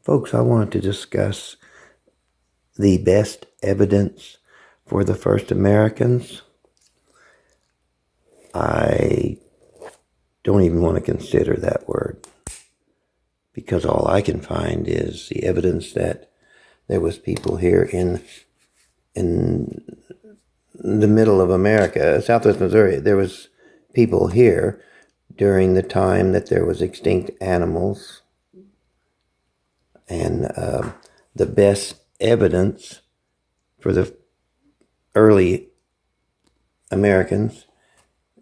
Folks, I wanted to discuss the best evidence for the first Americans. I don't even want to consider that word because all I can find is the evidence that there was people here in the middle of America, Southwest Missouri. There was people here during the time that there was extinct animals, and the best evidence for the early Americans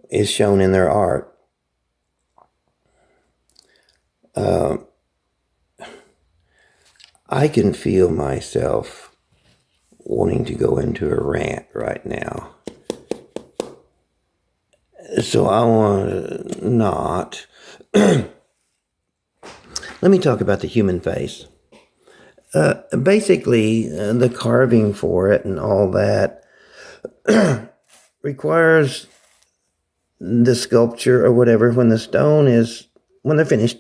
is shown in their art. I can feel myself wanting to go into a rant right now. So I want to not. Let me talk about the human face. Basically, the carving for it and all that requires the sculpture or whatever. When they're finished,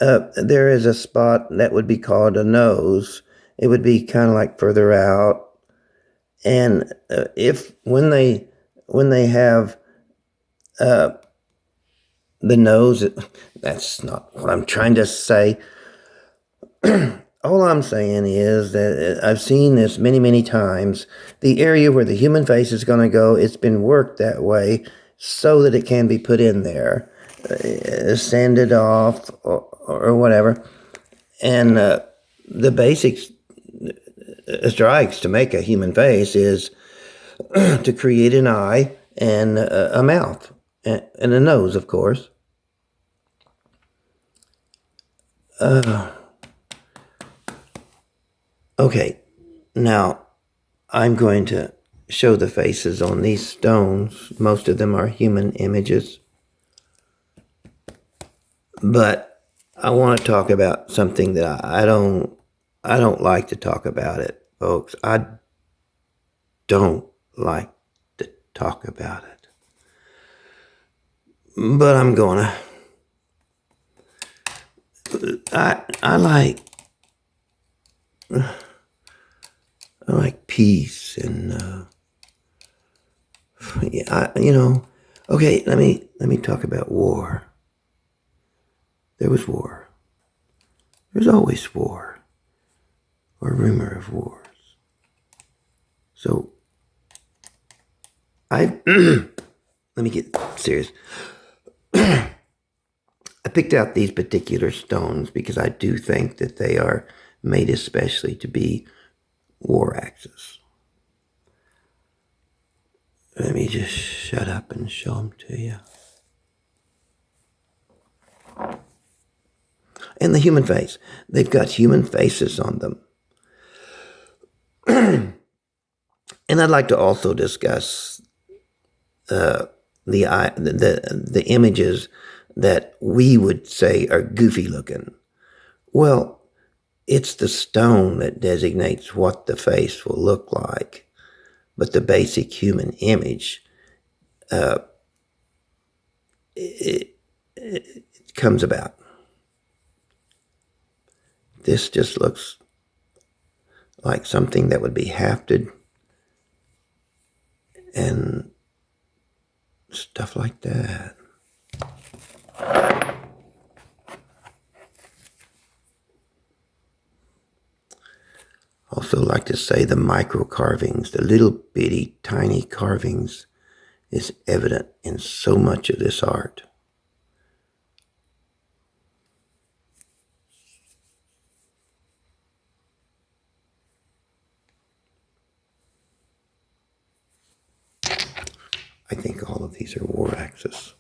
there is a spot that would be called a nose. It would be kind of like further out. And when they have the nose, that's not what I'm trying to say. All I'm saying is that I've seen this many, many times. The area where the human face is going to go, it's been worked that way so that it can be put in there, sanded off or whatever. And the basic strikes to make a human face is to create an eye and a mouth and a nose, of course. Okay, now I'm going to show the faces on these stones. Most of them are human images. But I want to talk about something that I don't like to talk about it, folks. I don't like to talk about it. But I'm gonna. I like peace and okay, let me talk about war. There was war. There's always war or rumor of wars. So let me get serious. I picked out these particular stones because I do think that they are made especially to be war axes. Let me just shut up and show them to you. And the human face. They've got human faces on them. And I'd like to also discuss the images that we would say are goofy looking. Well, it's the stone that designates what the face will look like. But the basic human image, it comes about. This just looks like something that would be hafted and stuff like that. Also like to say the micro carvings, the little bitty tiny carvings is evident in so much of this art. I think all of these are war axes.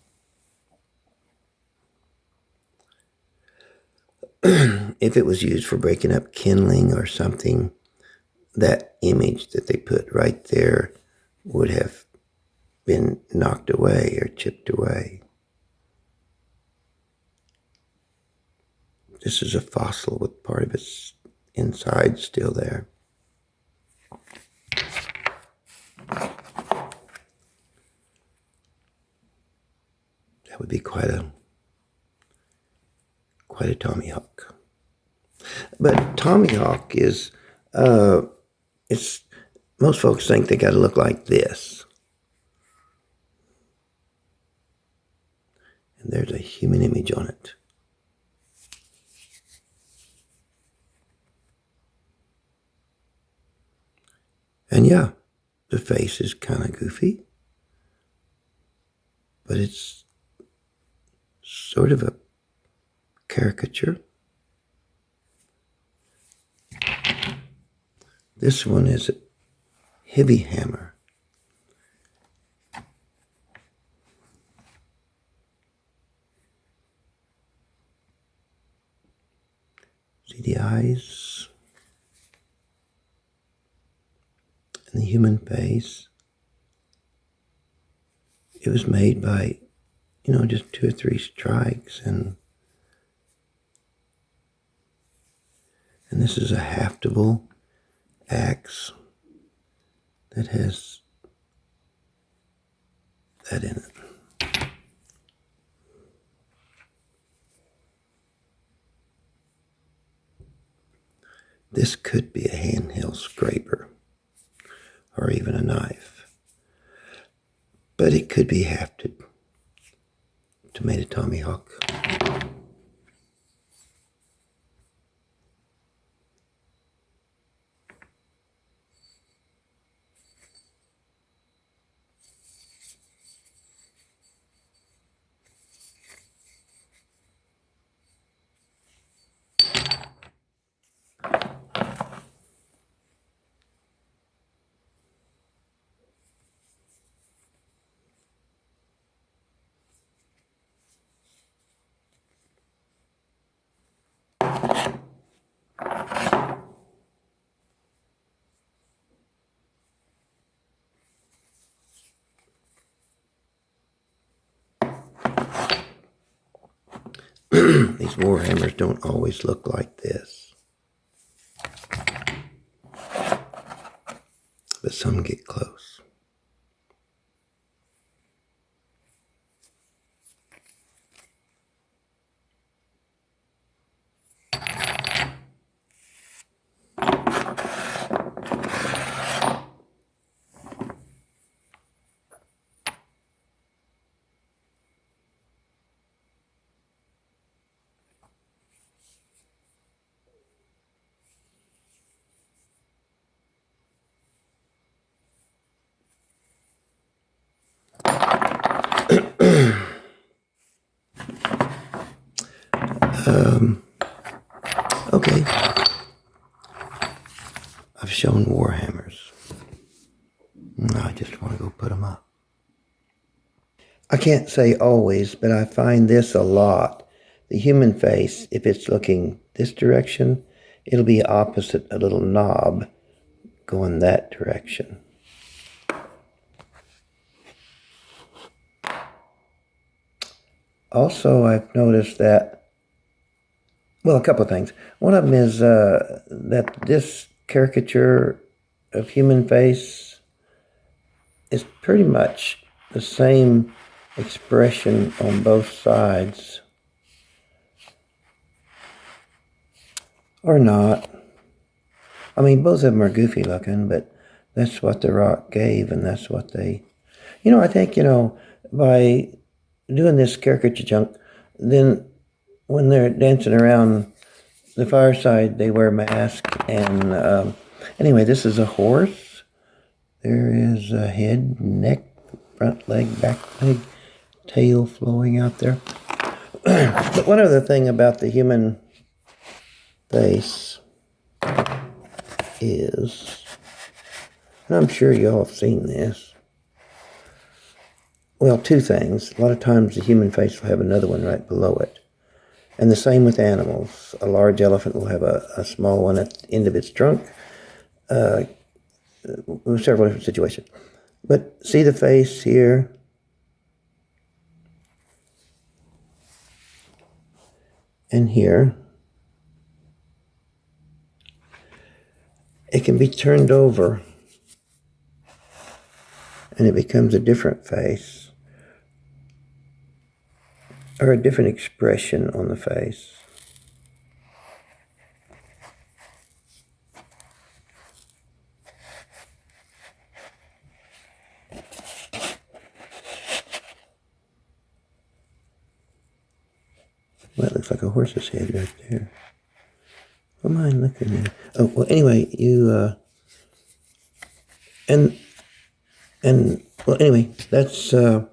If it was used for breaking up kindling or something, that image that they put right there would have been knocked away or chipped away. This is a fossil with part of its inside still there. That would be quite a tomahawk. But Tommyhawk is, it's, most folks think they got to look like this. And there's a human image on it. And yeah, the face is kind of goofy, but it's sort of a caricature. This one is a heavy hammer. See the eyes and the human face. It was made by, just 2 or 3 strikes, and this is a haftable axe that has that in it. This could be a handheld scraper or even a knife, but it could be hafted to make a Tommyhawk. These warhammers don't always look like this, but some get close. Okay, I've shown warhammers. Now I just want to go put them up. I can't say always, but I find this a lot. The human face, if it's looking this direction, it'll be opposite a little knob going that direction. Also, I've noticed that, well, a couple of things. One of them is that this caricature of human face is pretty much the same expression on both sides. Or not. I mean, both of them are goofy looking, but that's what the rock gave, and that's what they... I think, by doing this caricature junk, then when they're dancing around the fireside, they wear masks. And anyway, this is a horse. There is a head, neck, front leg, back leg, tail flowing out there. But one other thing about the human face is, and I'm sure you all have seen this, well, 2 things. A lot of times the human face will have another one right below it. And the same with animals. A large elephant will have a small one at the end of its trunk. Several different situations. But see the face here? And here. It can be turned over and it becomes a different face or a different expression on the face. Well, it looks like a horse's head right there. What am I looking at? Oh, well, anyway, and well, anyway, that's some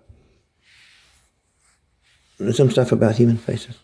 stuff about human faces.